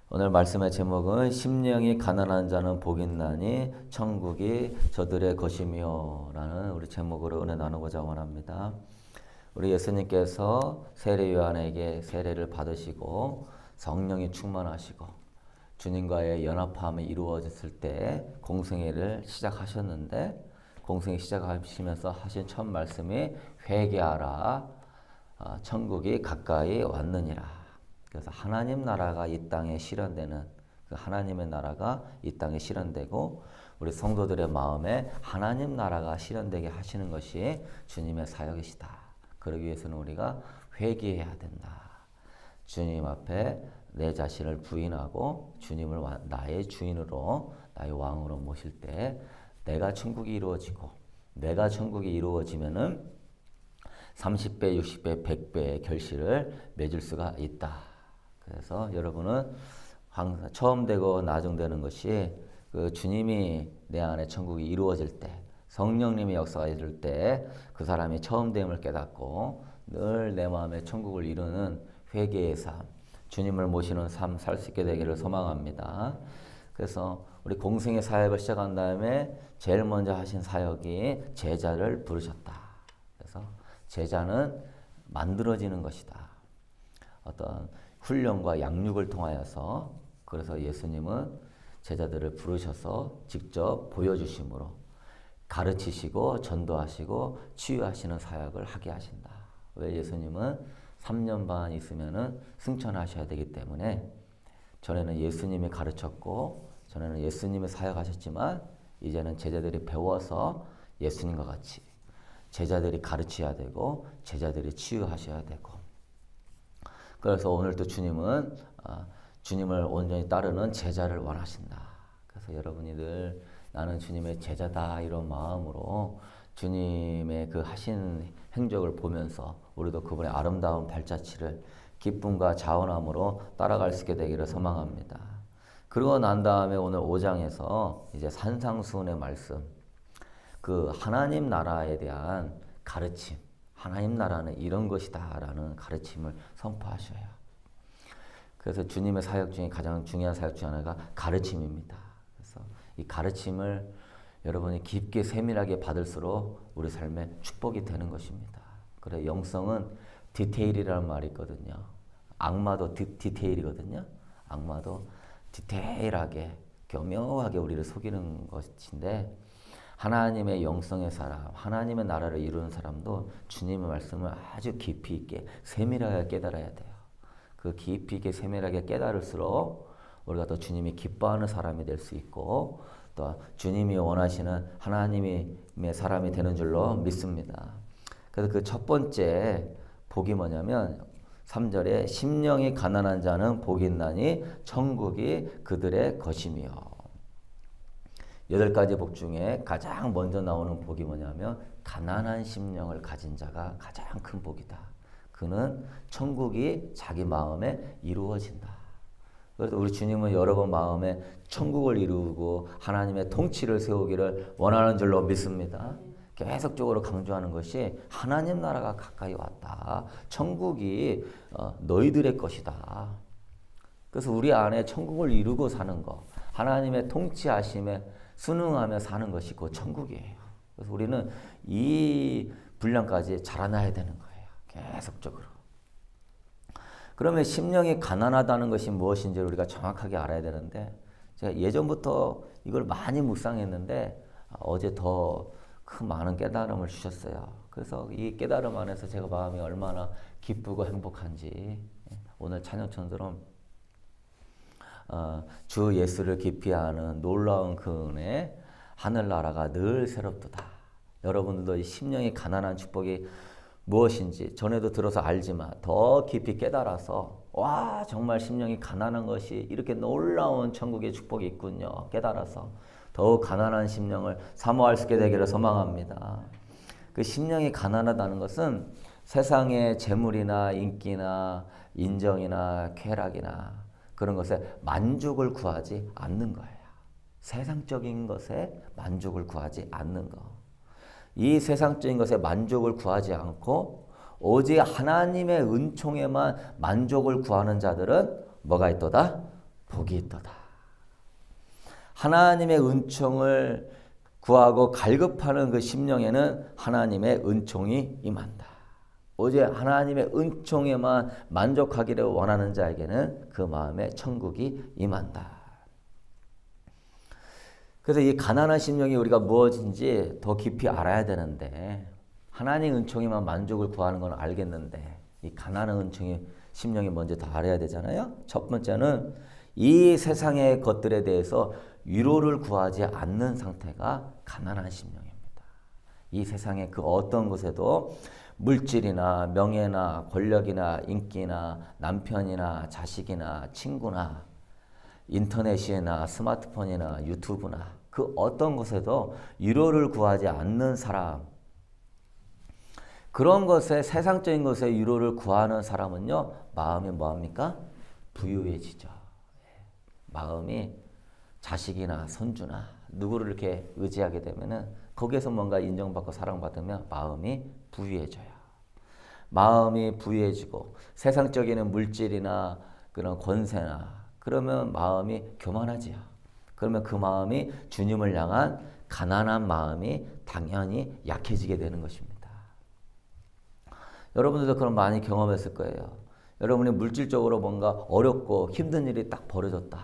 오늘 말씀의 제목은 심령이 가난한 자는 복이 있나니 천국이 저들의 것이며 라는 우리 제목으로 은혜 나누고자 원합니다. 우리 예수님께서 세례 요한에게 세례를 받으시고 성령이 충만하시고 주님과의 연합함이 이루어졌을 때 공생애를 시작하셨는데, 공생애 시작하시면서 하신 첫 말씀이 회개하라, 천국이 가까이 왔느니라. 그래서 하나님 나라가 이 땅에 실현되는, 그 하나님의 나라가 이 땅에 실현되고 우리 성도들의 마음에 하나님 나라가 실현되게 하시는 것이 주님의 사역이시다. 그러기 위해서는 우리가 회개해야 된다. 주님 앞에 내 자신을 부인하고 주님을 나의 주인으로, 나의 왕으로 모실 때 내가 천국이 이루어지고, 내가 천국이 이루어지면은 30배, 60배, 100배의 결실을 맺을 수가 있다. 그래서 여러분은 항상 처음 되고 나중되는 것이 그 주님이 내 안에 천국이 이루어질 때, 성령님의 역사가 이룰 때 그 사람이 처음됨을 깨닫고 늘 내 마음에 천국을 이루는 회개의 삶, 주님을 모시는 삶 살 수 있게 되기를 소망합니다. 그래서 우리 공생의 사역을 시작한 다음에 제일 먼저 하신 사역이 제자를 부르셨다. 그래서 제자는 만들어지는 것이다. 어떤 훈련과 양육을 통하여서, 그래서 예수님은 제자들을 부르셔서 직접 보여주심으로 가르치시고 전도하시고 치유하시는 사역을 하게 하신다. 왜? 예수님은 3년 반 있으면은 승천하셔야 되기 때문에, 전에는 예수님이 가르쳤고 전에는 예수님이 사역하셨지만 이제는 제자들이 배워서 예수님과 같이 제자들이 가르쳐야 되고 제자들이 치유하셔야 되고, 그래서 오늘도 주님은 주님을 온전히 따르는 제자를 원하신다. 그래서 여러분이 늘 나는 주님의 제자다 이런 마음으로 주님의 그 하신 행적을 보면서 우리도 그분의 아름다운 발자취를 기쁨과 자원함으로 따라갈 수 있게 되기를 소망합니다. 그러고 난 다음에 오늘 5장에서 이제 산상수훈의 말씀, 그 하나님 나라에 대한 가르침, 하나님 나라는 이런 것이다 라는 가르침을 선포하셔요. 그래서 주님의 사역 중에 가장 중요한 사역 중 하나가 가르침입니다. 그래서 이 가르침을 여러분이 깊게 세밀하게 받을수록 우리 삶에 축복이 되는 것입니다. 그래, 영성은 디테일이라는 말이 있거든요. 악마도 디테일이거든요. 악마도 디테일하게 교묘하게 우리를 속이는 것인데, 하나님의 영성의 사람, 하나님의 나라를 이루는 사람도 주님의 말씀을 아주 깊이 있게 세밀하게 깨달아야 돼요. 그 깊이 있게 세밀하게 깨달을수록 우리가 더 주님이 기뻐하는 사람이 될 수 있고, 또 주님이 원하시는 하나님의 사람이 되는 줄로 믿습니다. 그래서 그 첫 번째 복이 뭐냐면 3절에 심령이 가난한 자는 복이 있나니 천국이 그들의 것이며, 8가지 복 중에 가장 먼저 나오는 복이 뭐냐면 가난한 심령을 가진 자가 가장 큰 복이다. 그는 천국이 자기 마음에 이루어진다. 그래서 우리 주님은 여러 번 마음에 천국을 이루고 하나님의 통치를 세우기를 원하는 줄로 믿습니다. 계속적으로 강조하는 것이 하나님 나라가 가까이 왔다. 천국이 너희들의 것이다. 그래서 우리 안에 천국을 이루고 사는 것, 하나님의 통치하심에 순응하며 사는 것이 곧 천국이에요. 그래서 우리는 이 분량까지 자라나야 되는 거예요. 계속적으로. 그러면 심령이 가난하다는 것이 무엇인지 우리가 정확하게 알아야 되는데, 제가 예전부터 이걸 많이 묵상했는데 어제 더 큰 많은 깨달음을 주셨어요. 그래서 이 깨달음 안에서 제가 마음이 얼마나 기쁘고 행복한지, 오늘 찬양처럼 주 예수를 깊이 아는 놀라운 그 은혜, 하늘나라가 늘 새롭도다. 여러분들도 이 심령이 가난한 축복이 무엇인지 전에도 들어서 알지만 더 깊이 깨달아서, 와, 정말 심령이 가난한 것이 이렇게 놀라운 천국의 축복이 있군요. 깨달아서 더욱 가난한 심령을 사모할 수 있게 되기를 소망합니다. 그 심령이 가난하다는 것은 세상의 재물이나 인기나 인정이나 쾌락이나 그런 것에 만족을 구하지 않는 거예요. 세상적인 것에 만족을 구하지 않는 것. 이 세상적인 것에 만족을 구하지 않고 오직 하나님의 은총에만 만족을 구하는 자들은 뭐가 있도다? 복이 있도다. 하나님의 은총을 구하고 갈급하는 그 심령에는 하나님의 은총이 임한다. 오직 하나님의 은총에만 만족하기를 원하는 자에게는 그 마음에 천국이 임한다. 그래서 이 가난한 심령이 우리가 무엇인지 더 깊이 알아야 되는데, 하나님 은총에만 만족을 구하는 건 알겠는데 이 가난한 은총의 심령이 먼저 더 알아야 되잖아요. 첫 번째는 이 세상의 것들에 대해서 위로를 구하지 않는 상태가 가난한 심령입니다. 이 세상의 그 어떤 것에도 물질이나 명예나 권력이나 인기나 남편이나 자식이나 친구나 인터넷이나 스마트폰이나 유튜브나 그 어떤 것에도 위로를 구하지 않는 사람, 그런 것에, 세상적인 것에 위로를 구하는 사람은요, 마음이 뭐합니까? 부유해지죠. 마음이 자식이나 손주나 누구를 이렇게 의지하게 되면은 거기에서 뭔가 인정받고 사랑받으면 마음이 부유해져요. 마음이 부유해지고 세상적인 물질이나 그런 권세나 그러면 마음이 교만하지요. 그러면 그 마음이 주님을 향한 가난한 마음이 당연히 약해지게 되는 것입니다. 여러분들도 그런 많이 경험했을 거예요. 여러분이 물질적으로 뭔가 어렵고 힘든 일이 딱 벌어졌다.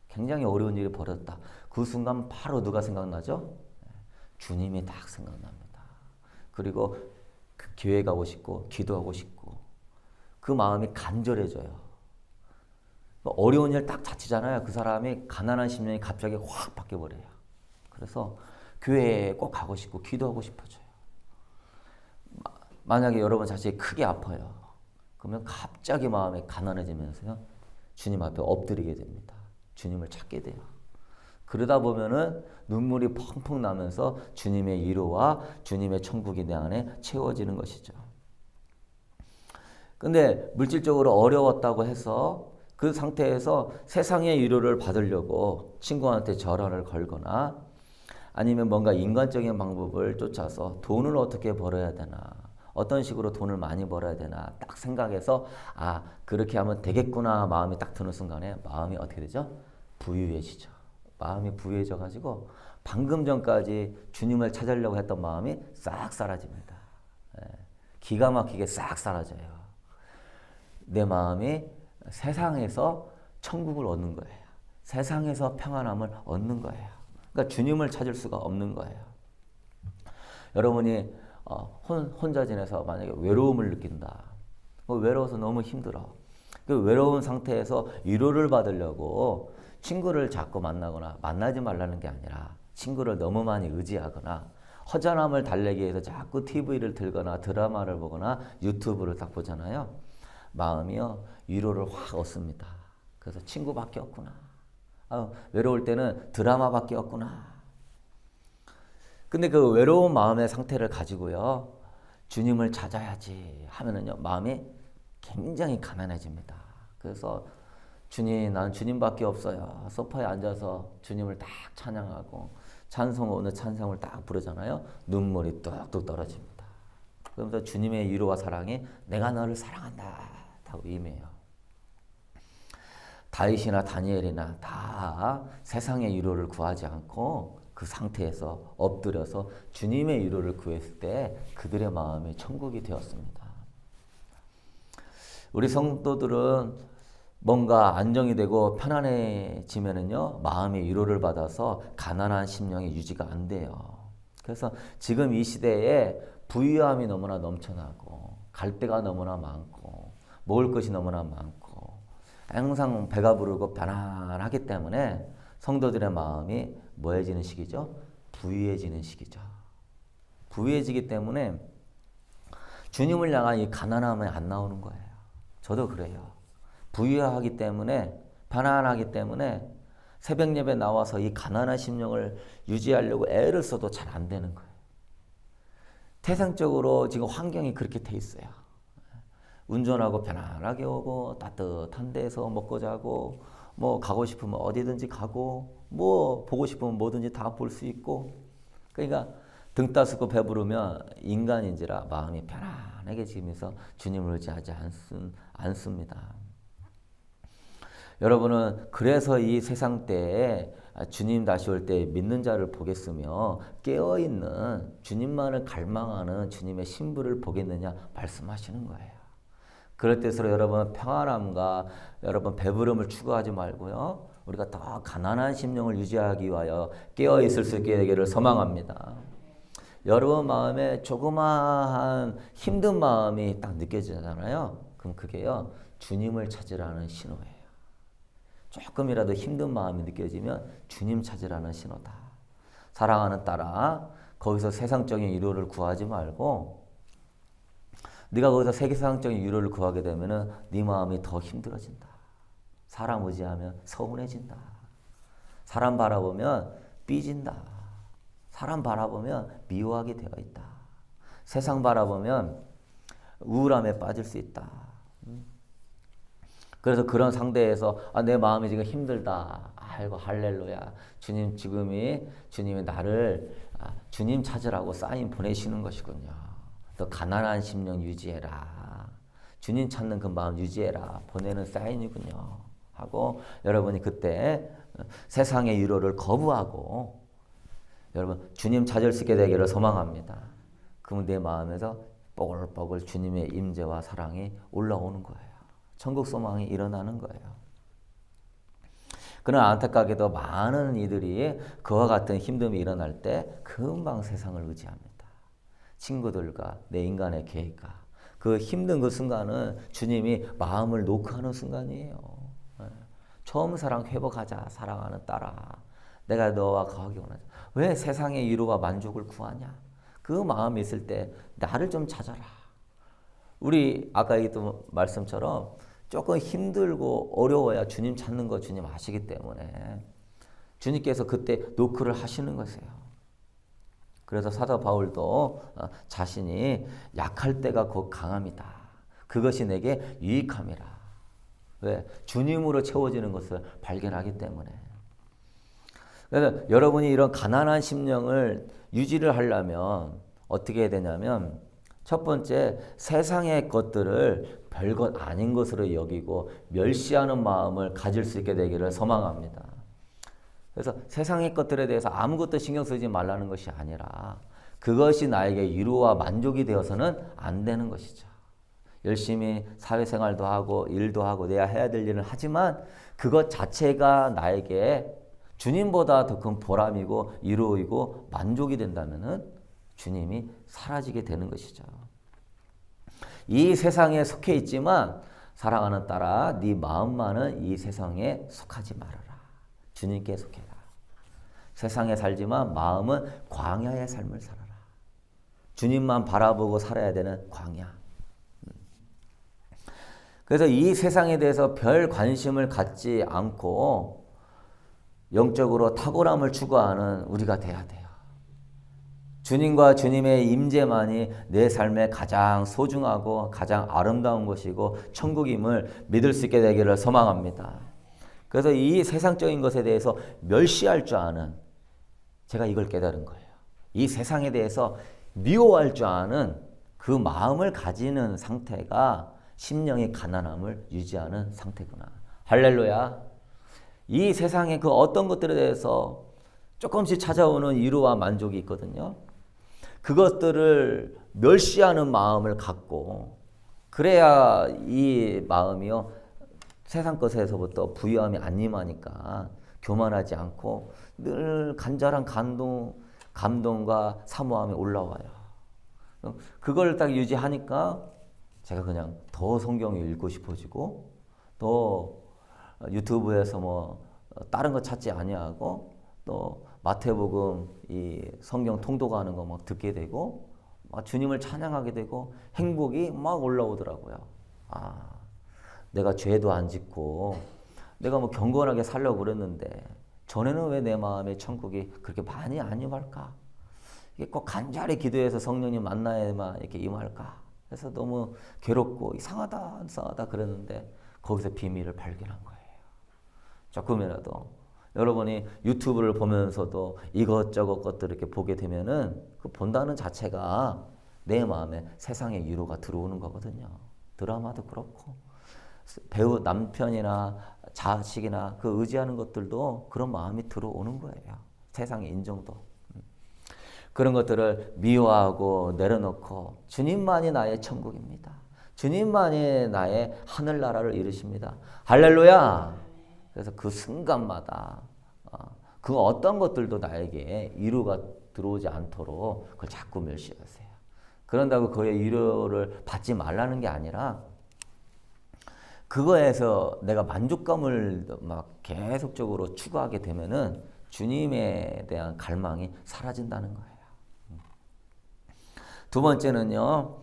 굉장히 어려운 일이 벌어졌다. 그 순간 바로 누가 생각나죠? 주님이 딱 생각납니다. 그리고 그 교회 가고 싶고 기도하고 싶고 그 마음이 간절해져요. 어려운 일 딱 닥치잖아요. 그 사람이 가난한 심령이 갑자기 확 바뀌어버려요. 그래서 교회에 꼭 가고 싶고 기도하고 싶어져요. 만약에 여러분 자식이 크게 아파요. 그러면 갑자기 마음이 가난해지면서요. 주님 앞에 엎드리게 됩니다. 주님을 찾게 돼요. 그러다 보면은 눈물이 펑펑 나면서 주님의 위로와 주님의 천국이 내 안에 채워지는 것이죠. 근데 물질적으로 어려웠다고 해서 그 상태에서 세상의 위로를 받으려고 친구한테 전화를 걸거나 아니면 뭔가 인간적인 방법을 쫓아서 돈을 어떻게 벌어야 되나, 어떤 식으로 돈을 많이 벌어야 되나 딱 생각해서 아, 그렇게 하면 되겠구나 마음이 딱 드는 순간에 마음이 어떻게 되죠? 부유해지죠. 마음이 부유해져 가지고 방금 전까지 주님을 찾으려고 했던 마음이 싹 사라집니다. 기가 막히게 싹 사라져요. 내 마음이 세상에서 천국을 얻는 거예요. 세상에서 평안함을 얻는 거예요. 그러니까 주님을 찾을 수가 없는 거예요. 여러분이 혼자 지내서 만약에 외로움을 느낀다. 외로워서 너무 힘들어. 그 외로운 상태에서 위로를 받으려고 친구를 자꾸 만나거나 만나지 말라는 게 아니라 친구를 너무 많이 의지하거나 허전함을 달래기 위해서 자꾸 TV를 들거나 드라마를 보거나 유튜브를 딱 보잖아요. 마음이요 위로를 확 얻습니다. 그래서 친구밖에 없구나. 외로울 때는 드라마밖에 없구나. 근데 그 외로운 마음의 상태를 가지고요 주님을 찾아야지 하면은요 마음이 굉장히 가난해집니다. 그래서 주님, 나는 주님밖에 없어요. 소파에 앉아서 주님을 딱 찬양하고 찬송, 오늘 찬송을 딱 부르잖아요. 눈물이 뚝뚝 떨어집니다. 그러면서 주님의 위로와 사랑이 내가 너를 사랑한다 하고 임해요. 다윗이나 다니엘이나 다 세상의 위로를 구하지 않고 그 상태에서 엎드려서 주님의 위로를 구했을 때 그들의 마음이 천국이 되었습니다. 우리 성도들은 뭔가 안정이 되고 편안해지면은요 마음의 위로를 받아서 가난한 심령이 유지가 안 돼요. 그래서 지금 이 시대에 부유함이 너무나 넘쳐나고 갈 데가 너무나 많고 먹을 것이 너무나 많고 항상 배가 부르고 편안하기 때문에 성도들의 마음이 뭐해지는 시기죠? 부유해지는 시기죠. 부유해지기 때문에 주님을 향한 이 가난함이 안 나오는 거예요. 저도 그래요. 부유하기 때문에 편안하기 때문에 새벽 예배 나와서 이 가난한 심령을 유지하려고 애를 써도 잘 안 되는 거예요. 태생적으로 지금 환경이 그렇게 돼 있어요. 운전하고 편안하게 오고 따뜻한 데서 먹고 자고 뭐 가고 싶으면 어디든지 가고 뭐 보고 싶으면 뭐든지 다 볼 수 있고 그러니까 등 따스고 배부르면 인간인지라 마음이 편안하게 지면서 주님을 의지하지 않습니다. 여러분은 그래서 이 세상 때에 주님 다시 올 때 믿는 자를 보겠으며 깨어있는 주님만을 갈망하는 주님의 신부를 보겠느냐 말씀하시는 거예요. 그럴 때일수록 여러분 평안함과 여러분 배부름을 추구하지 말고요. 우리가 더 가난한 심령을 유지하기 위하여 깨어있을 수 있게 되기를 소망합니다. 여러분 마음에 조그마한 힘든 마음이 딱 느껴지잖아요. 그럼 그게요. 주님을 찾으라는 신호예요. 조금이라도 힘든 마음이 느껴지면 주님 찾으라는 신호다. 사랑하는 딸아, 거기서 세상적인 위로를 구하지 말고 네가 거기서 세상적인 위로를 구하게 되면은 네 마음이 더 힘들어진다. 사람 의지하면 서운해진다. 사람 바라보면 삐진다. 사람 바라보면 미워하게 되어 있다. 세상 바라보면 우울함에 빠질 수 있다. 그래서 그런 상대에서 내 마음이 지금 힘들다. 아이고 할렐루야. 주님이 나를 주님 찾으라고 사인 보내시는 것이군요. 더 가난한 심령 유지해라. 주님 찾는 그 마음 유지해라. 보내는 사인이군요. 하고 여러분이 그때 세상의 위로를 거부하고 여러분 주님 찾을 수 있게 되기를 소망합니다. 그러면 내 마음에서 뽀글뽀글 주님의 임재와 사랑이 올라오는 거예요. 천국 소망이 일어나는 거예요. 그러나 안타깝게도 많은 이들이 그와 같은 힘듦이 일어날 때 금방 세상을 의지합니다. 친구들과 내 인간의 계획과 그 힘든 그 순간은 주님이 마음을 노크하는 순간이에요. 처음 사랑 회복하자. 사랑하는 딸아. 내가 너와 거하기 원하자. 왜 세상의 위로와 만족을 구하냐? 그 마음이 있을 때 나를 좀 찾아라. 우리 아까 얘기했던 말씀처럼 조금 힘들고 어려워야 주님 찾는 거 주님 아시기 때문에 주님께서 그때 노크를 하시는 것이에요. 그래서 사도 바울도 자신이 약할 때가 곧 강함이다. 그것이 내게 유익함이라. 왜? 주님으로 채워지는 것을 발견하기 때문에. 그래서 여러분이 이런 가난한 심령을 유지를 하려면 어떻게 해야 되냐면 첫 번째, 세상의 것들을 별것 아닌 것으로 여기고 멸시하는 마음을 가질 수 있게 되기를 소망합니다. 그래서 세상의 것들에 대해서 아무것도 신경 쓰지 말라는 것이 아니라 그것이 나에게 위로와 만족이 되어서는 안 되는 것이죠. 열심히 사회생활도 하고 일도 하고 내가 해야 될 일을 하지만 그것 자체가 나에게 주님보다 더 큰 보람이고 위로이고 만족이 된다면은 주님이 사라지게 되는 것이죠. 이 세상에 속해 있지만 사랑하는 딸아, 네 마음만은 이 세상에 속하지 말아라. 주님께 속해라. 세상에 살지만 마음은 광야의 삶을 살아라. 주님만 바라보고 살아야 되는 광야. 그래서 이 세상에 대해서 별 관심을 갖지 않고 영적으로 탁월함을 추구하는 우리가 돼야 돼요. 주님과 주님의 임재만이 내 삶의 가장 소중하고 가장 아름다운 것이고 천국임을 믿을 수 있게 되기를 소망합니다. 그래서 이 세상적인 것에 대해서 멸시할 줄 아는, 제가 이걸 깨달은 거예요. 이 세상에 대해서 미워할 줄 아는 그 마음을 가지는 상태가 심령의 가난함을 유지하는 상태구나. 할렐루야. 이 세상의 그 어떤 것들에 대해서 조금씩 찾아오는 위로와 만족이 있거든요. 그것들을 멸시하는 마음을 갖고 그래야 이 마음이요 세상 것에서부터 부유함이 안 임하니까 교만하지 않고 늘 간절한 감동과 사모함이 올라와요. 그걸 딱 유지하니까 제가 그냥 더 성경을 읽고 싶어지고 또 유튜브에서 뭐 다른 거 찾지 아니하고 또 마태복음 이 성경 통독하는 거 막 듣게 되고 막 주님을 찬양하게 되고 행복이 막 올라오더라고요. 내가 죄도 안 짓고 내가 뭐 경건하게 살려고 그랬는데 전에는 왜 내 마음에 천국이 그렇게 많이 안 임할까? 이게 꼭 간절히 기도해서 성령님 만나야만 이렇게 임할까? 그래서 너무 괴롭고 이상하다 그랬는데 거기서 비밀을 발견한 거예요. 조금이라도 여러분이 유튜브를 보면서도 이것저것 것들을 이렇게 보게 되면은 그 본다는 자체가 내 마음에 세상의 위로가 들어오는 거거든요. 드라마도 그렇고 배우 남편이나 자식이나 그 의지하는 것들도 그런 마음이 들어오는 거예요. 세상의 인정도. 그런 것들을 미워하고 내려놓고 주님만이 나의 천국입니다. 주님만이 나의 하늘나라를 이루십니다. 할렐루야! 그래서 그 순간마다 그 어떤 것들도 나에게 위로가 들어오지 않도록 그걸 자꾸 멸시하세요. 그런다고 그의 위로를 받지 말라는 게 아니라 그거에서 내가 만족감을 막 계속적으로 추구하게 되면은 주님에 대한 갈망이 사라진다는 거예요. 두 번째는요.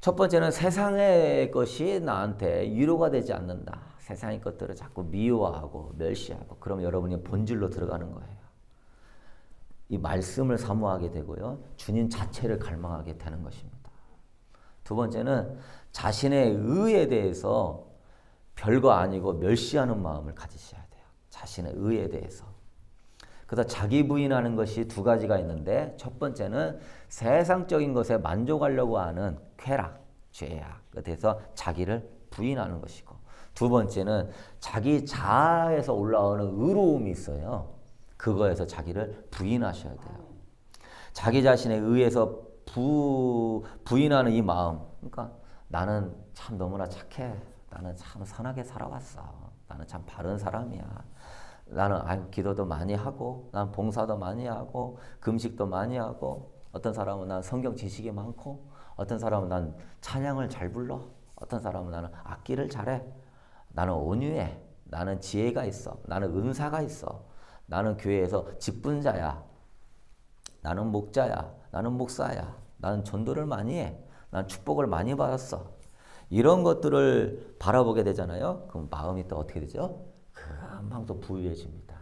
첫 번째는 세상의 것이 나한테 위로가 되지 않는다. 세상의 것들을 자꾸 미워하고 멸시하고 그러면 여러분이 본질로 들어가는 거예요. 이 말씀을 사모하게 되고요. 주님 자체를 갈망하게 되는 것입니다. 두 번째는 자신의 의에 대해서 별거 아니고 멸시하는 마음을 가지셔야 돼요. 자신의 의에 대해서. 그래서 자기 부인하는 것이 두 가지가 있는데 첫 번째는 세상적인 것에 만족하려고 하는 쾌락, 죄악에 대해서 자기를 부인하는 것이고 두 번째는 자기 자아에서 올라오는 의로움이 있어요. 그거에서 자기를 부인하셔야 돼요. 자기 자신에 의해서 부인하는 이 마음. 그러니까 나는 참 너무나 착해. 나는 참 선하게 살아왔어. 나는 참 바른 사람이야. 나는 기도도 많이 하고 난 봉사도 많이 하고 금식도 많이 하고 어떤 사람은 난 성경 지식이 많고 어떤 사람은 난 찬양을 잘 불러. 어떤 사람은 나는 악기를 잘해. 나는 온유해. 나는 지혜가 있어. 나는 은사가 있어. 나는 교회에서 직분자야. 나는 목자야. 나는 목사야. 나는 전도를 많이 해. 난 축복을 많이 받았어. 이런 것들을 바라보게 되잖아요. 그럼 마음이 또 어떻게 되죠? 금방 또 부유해집니다.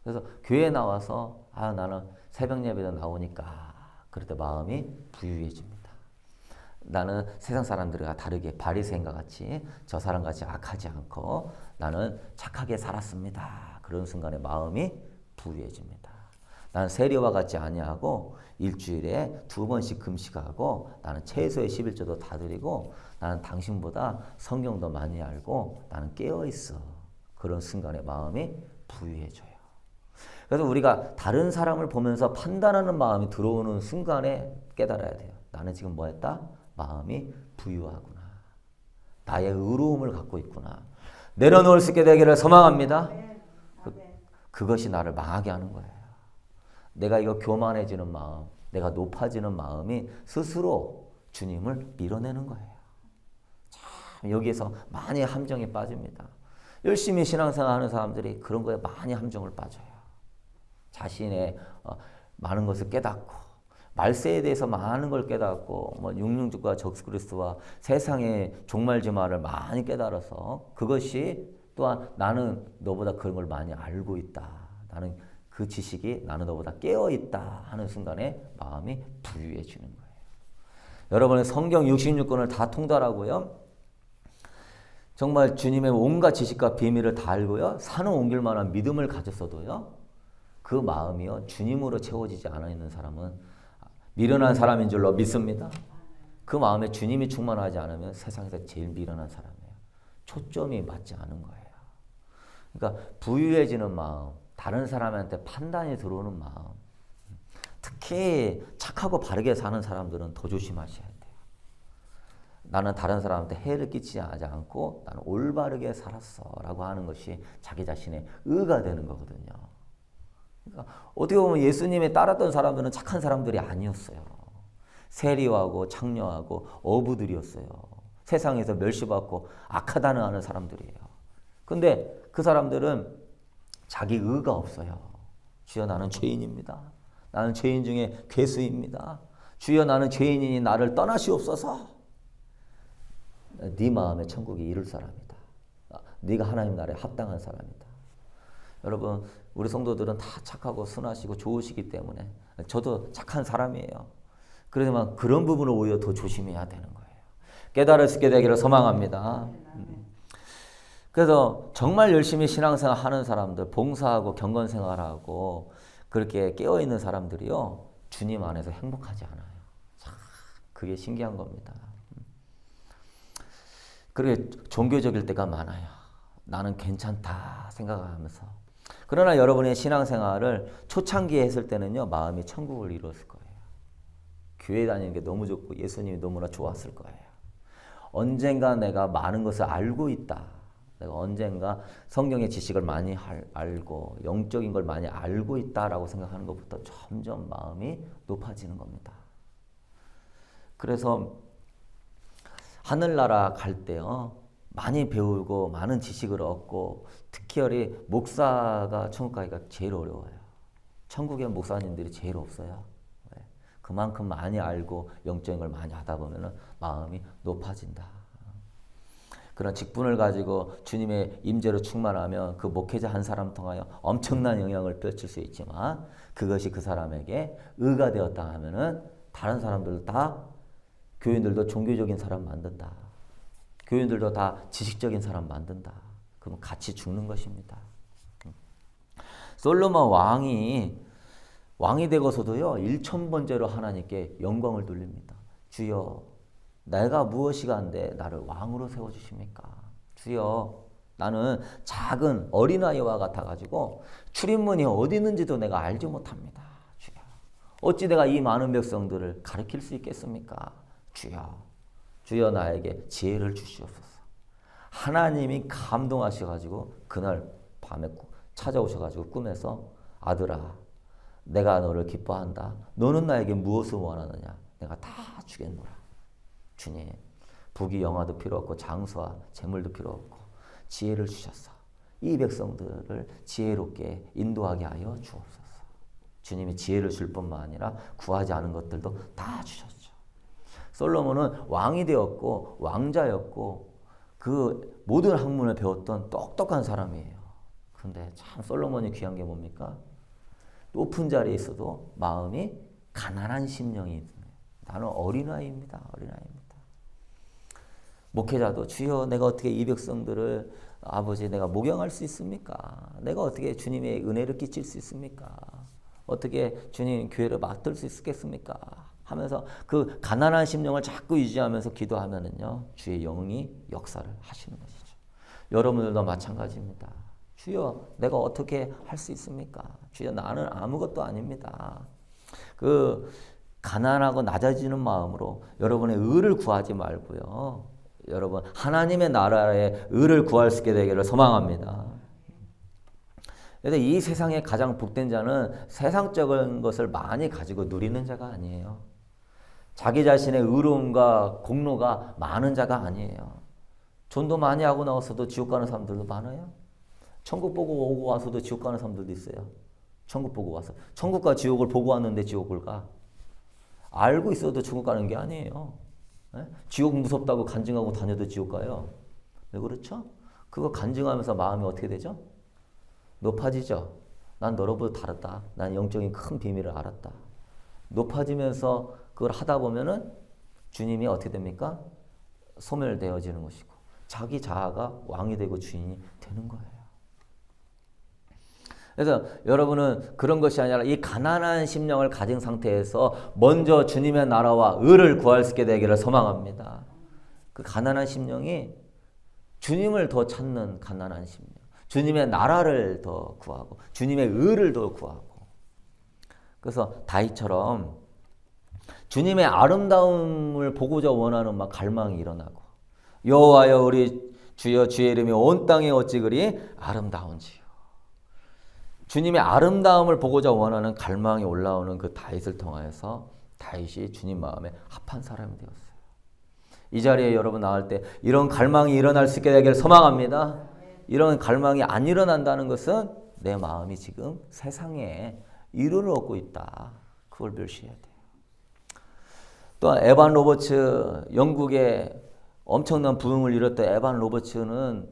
그래서 교회에 나와서 나는 새벽 예배도 나오니까 그럴 때 마음이 부유해집니다. 나는 세상 사람들과 다르게 바리새인과 같이 저 사람같이 악하지 않고 나는 착하게 살았습니다. 그런 순간에 마음이 부유해집니다. 나는 세리와 같지 아니하고 일주일에 2번씩 금식하고 나는 최소의 11조도 다 드리고 나는 당신보다 성경도 많이 알고 나는 깨어있어. 그런 순간에 마음이 부유해져요. 그래서 우리가 다른 사람을 보면서 판단하는 마음이 들어오는 순간에 깨달아야 돼요. 나는 지금 뭐 했다? 마음이 부유하구나. 나의 의로움을 갖고 있구나. 내려놓을 수 있게 되기를 소망합니다. 그것이 나를 망하게 하는 거예요. 내가 이거 교만해지는 마음, 내가 높아지는 마음이 스스로 주님을 밀어내는 거예요. 참 여기에서 많이 함정에 빠집니다. 열심히 신앙생활 하는 사람들이 그런 거에 많이 함정을 빠져요. 자신의 많은 것을 깨닫고 말세에 대해서 많은 걸 깨닫고 육륜주과 적그리스도와 세상의 종말지말을 많이 깨달아서 그것이 또한 나는 너보다 그런 걸 많이 알고 있다. 나는 그 지식이 나는 너보다 깨어있다 하는 순간에 마음이 부유해지는 거예요. 여러분의 성경 66권을 다 통달하고요. 정말 주님의 온갖 지식과 비밀을 다 알고요. 산을 옮길 만한 믿음을 가졌어도요. 그 마음이요. 주님으로 채워지지 않아 있는 사람은 미련한 사람인 줄로 믿습니다. 그 마음에 주님이 충만하지 않으면 세상에서 제일 미련한 사람이에요. 초점이 맞지 않은 거예요. 그러니까 부유해지는 마음, 다른 사람한테 판단이 들어오는 마음, 특히 착하고 바르게 사는 사람들은 더 조심하셔야 돼요. 나는 다른 사람한테 해를 끼치지 않고 나는 올바르게 살았어 라고 하는 것이 자기 자신의 의가 되는 거거든요. 그러니까 어떻게 보면 예수님에 따랐던 사람들은 착한 사람들이 아니었어요. 세리하고 창녀하고 어부들이었어요. 세상에서 멸시받고 악하다는 하는 사람들이에요. 근데 그 사람들은 자기 의가 없어요. 주여 나는 죄인입니다. 나는 죄인 중에 괴수입니다. 주여 나는 죄인이니 나를 떠나시옵소서. 네 마음의 천국에 이룰 사람이다. 네가 하나님 나라에 합당한 사람이다. 여러분 우리 성도들은 다 착하고 순하시고 좋으시기 때문에 저도 착한 사람이에요. 그러지만 그런 부분을 오히려 더 조심해야 되는 거예요. 깨달을 수 있게 되기를 소망합니다. 그래서 정말 열심히 신앙생활 하는 사람들, 봉사하고 경건생활하고 그렇게 깨어있는 사람들이요. 주님 안에서 행복하지 않아요. 참 그게 신기한 겁니다. 그렇게 종교적일 때가 많아요. 나는 괜찮다 생각하면서. 그러나 여러분의 신앙생활을 초창기에 했을 때는요, 마음이 천국을 이루었을 거예요. 교회 다니는 게 너무 좋고 예수님이 너무나 좋았을 거예요. 언젠가 내가 많은 것을 알고 있다. 내가 언젠가 성경의 지식을 많이 알고 영적인 걸 많이 알고 있다라고 생각하는 것부터 점점 마음이 높아지는 겁니다. 그래서 하늘나라 갈 때요, 많이 배우고 많은 지식을 얻고 특별히 목사가 천국 가기가 제일 어려워요. 천국의 목사님들이 제일 없어요. 그만큼 많이 알고 영적인 걸 많이 하다 보면 마음이 높아진다. 그런 직분을 가지고 주님의 임재로 충만하면 그 목회자 한 사람 통하여 엄청난 영향을 펼칠 수 있지만 그것이 그 사람에게 의가 되었다 하면은 다른 사람들도 다, 교인들도 종교적인 사람 만든다. 교인들도 다 지식적인 사람 만든다. 그럼 같이 죽는 것입니다. 솔로몬 왕이 되고서도요, 1000번째로 하나님께 영광을 돌립니다. 주여, 내가 무엇이가 한데 나를 왕으로 세워주십니까? 주여, 나는 작은 어린아이와 같아가지고 출입문이 어디 있는지도 내가 알지 못합니다. 주여, 어찌 내가 이 많은 백성들을 가르칠 수 있겠습니까? 주여, 주여 나에게 지혜를 주시옵소서. 하나님이 감동하셔가지고 그날 밤에 찾아오셔가지고 꿈에서 아들아, 내가 너를 기뻐한다. 너는 나에게 무엇을 원하느냐? 내가 다 주겠노라. 주님, 부귀 영화도 필요 없고 장수와 재물도 필요 없고 지혜를 주셨어. 이 백성들을 지혜롭게 인도하게 하여 주옵소서. 주님이 지혜를 줄 뿐만 아니라 구하지 않은 것들도 다 주셨죠. 솔로몬은 왕이 되었고 왕자였고 그 모든 학문을 배웠던 똑똑한 사람이에요. 그런데 참 솔로몬이 귀한 게 뭡니까? 높은 자리에 있어도 마음이 가난한 심령이 있는 거예요. 나는 어린아이입니다. 어린아이입니다. 목회자도 주여, 내가 어떻게 이 백성들을 아버지 내가 목양할 수 있습니까? 내가 어떻게 주님의 은혜를 끼칠 수 있습니까? 어떻게 주님 교회를 맡을 수 있겠습니까? 하면서 그 가난한 심령을 자꾸 유지하면서 기도하면은요, 주의 영이 역사를 하시는 것이죠. 여러분들도 마찬가지입니다. 주여, 내가 어떻게 할 수 있습니까? 주여, 나는 아무것도 아닙니다. 그 가난하고 낮아지는 마음으로 여러분의 의를 구하지 말고요, 여러분 하나님의 나라의 의를 구할 수 있게 되기를 소망합니다. 그래서 이 세상에 가장 복된 자는 세상적인 것을 많이 가지고 누리는 자가 아니에요. 자기 자신의 의로움과 공로가 많은 자가 아니에요. 전도 많이 하고 나와서도 지옥 가는 사람들도 많아요. 천국 보고 오고 와서도 지옥 가는 사람들도 있어요. 천국 보고 와서. 천국과 지옥을 보고 왔는데 지옥을 가. 알고 있어도 천국 가는 게 아니에요. 네? 지옥 무섭다고 간증하고 다녀도 지옥 가요. 왜 그렇죠? 그거 간증하면서 마음이 어떻게 되죠? 높아지죠. 난 너로부터 다르다. 난 영적인 큰 비밀을 알았다. 높아지면서 그걸 하다 보면은 주님이 어떻게 됩니까? 소멸되어지는 것이고 자기 자아가 왕이 되고 주인이 되는 거예요. 그래서 여러분은 그런 것이 아니라 이 가난한 심령을 가진 상태에서 먼저 주님의 나라와 의를 구할 수 있게 되기를 소망합니다. 그 가난한 심령이 주님을 더 찾는 가난한 심령, 주님의 나라를 더 구하고 주님의 의를 더 구하고, 그래서 다윗처럼 주님의 아름다움을 보고자 원하는 막 갈망이 일어나고, 여호와여 우리 주여 주의 이름이 온 땅에 어찌 그리 아름다운지요. 주님의 아름다움을 보고자 원하는 갈망이 올라오는 그 다윗을 통하여서 다윗이 주님 마음에 합한 사람이 되었어요. 이 자리에 여러분 나올 때 이런 갈망이 일어날 수 있게 되기를 소망합니다. 이런 갈망이 안 일어난다는 것은 내 마음이 지금 세상에 이루를 얻고 있다. 그걸 멸시해야 돼요. 또 에반 로버츠, 영국의 엄청난 부흥을 이뤘던 에반 로버츠는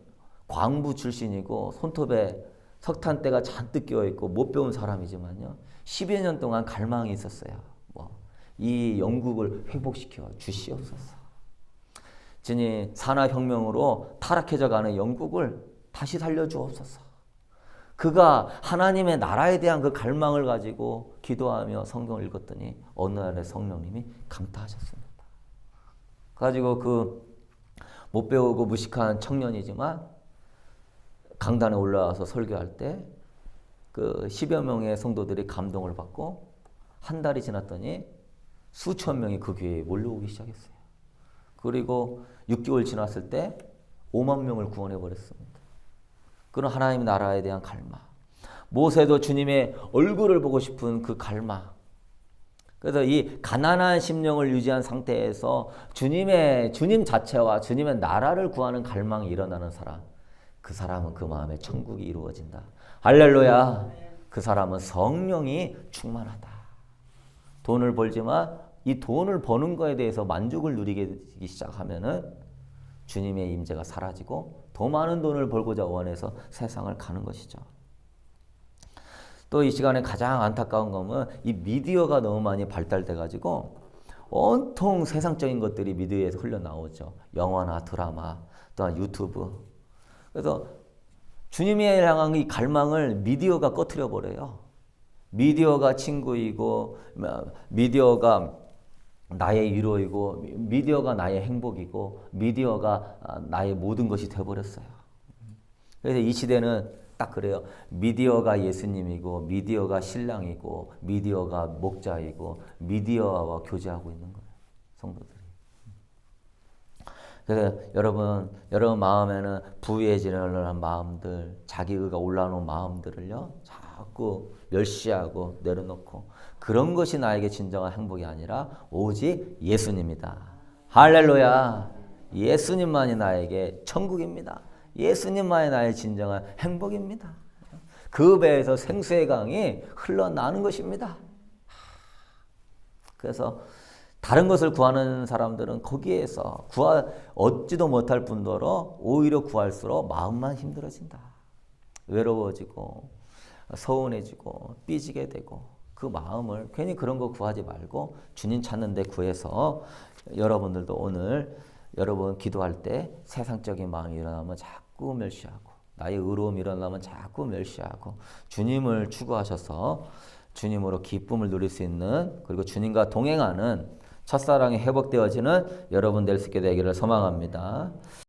광부 출신이고 손톱에 석탄대가 잔뜩 끼어있고 못 배운 사람이지만요, 10여 년 동안 갈망이 있었어요. 이 영국을 회복시켜 주시옵소서. 주님, 산업혁명으로 타락해져가는 영국을 다시 살려주옵소서. 그가 하나님의 나라에 대한 그 갈망을 가지고 기도하며 성경을 읽었더니 어느 날에 성령님이 감탄하셨습니다. 가지고 그 못 배우고 무식한 청년이지만 강단에 올라와서 설교할 때 그 10여 명의 성도들이 감동을 받고 한 달이 지났더니 수천 명이 그 교회에 몰려오기 시작했어요. 그리고 6개월 지났을 때 5만 명을 구원해 버렸습니다. 그런 하나님 나라에 대한 갈망. 모세도 주님의 얼굴을 보고 싶은 그 갈망. 그래서 이 가난한 심령을 유지한 상태에서 주님 자체와 주님의 나라를 구하는 갈망이 일어나는 사람. 그 사람은 그 마음에 천국이 이루어진다. 할렐루야. 그 사람은 성령이 충만하다. 돈을 벌지만 이 돈을 버는 거에 대해서 만족을 누리기 시작하면은 주님의 임재가 사라지고 더 많은 돈을 벌고자 원해서 세상을 가는 것이죠. 또 이 시간에 가장 안타까운 것은 이 미디어가 너무 많이 발달돼 가지고 온통 세상적인 것들이 미디어에서 흘러나오죠. 영화나 드라마, 또한 유튜브. 그래서 주님에 향한 이 갈망을 미디어가 꺼트려 버려요. 미디어가 친구이고 미디어가 나의 위로이고 미디어가 나의 행복이고 미디어가 나의 모든 것이 되어버렸어요. 그래서 이 시대는 딱 그래요. 미디어가 예수님이고 미디어가 신랑이고 미디어가 목자이고 미디어와 교제하고 있는 거예요. 성도들이. 그래서 여러분 마음에는 부유해지려는 마음들, 자기의가 올라오는 마음들을요 자꾸 멸시하고 내려놓고 그런 것이 나에게 진정한 행복이 아니라 오직 예수님이다. 할렐루야. 예수님만이 나에게 천국입니다. 예수님만이 나의 진정한 행복입니다. 그 배에서 생수의 강이 흘러나는 것입니다. 그래서 다른 것을 구하는 사람들은 거기에서 얻지도 못할 뿐더러 오히려 구할수록 마음만 힘들어진다. 외로워지고 서운해지고 삐지게 되고 그 마음을 괜히 그런 거 구하지 말고 주님 찾는 데 구해서 여러분들도 오늘 여러분 기도할 때 세상적인 마음이 일어나면 자꾸 멸시하고 나의 의로움이 일어나면 자꾸 멸시하고 주님을 추구하셔서 주님으로 기쁨을 누릴 수 있는 그리고 주님과 동행하는 첫사랑이 회복되어지는 여러분 될 수 있게 되기를 소망합니다.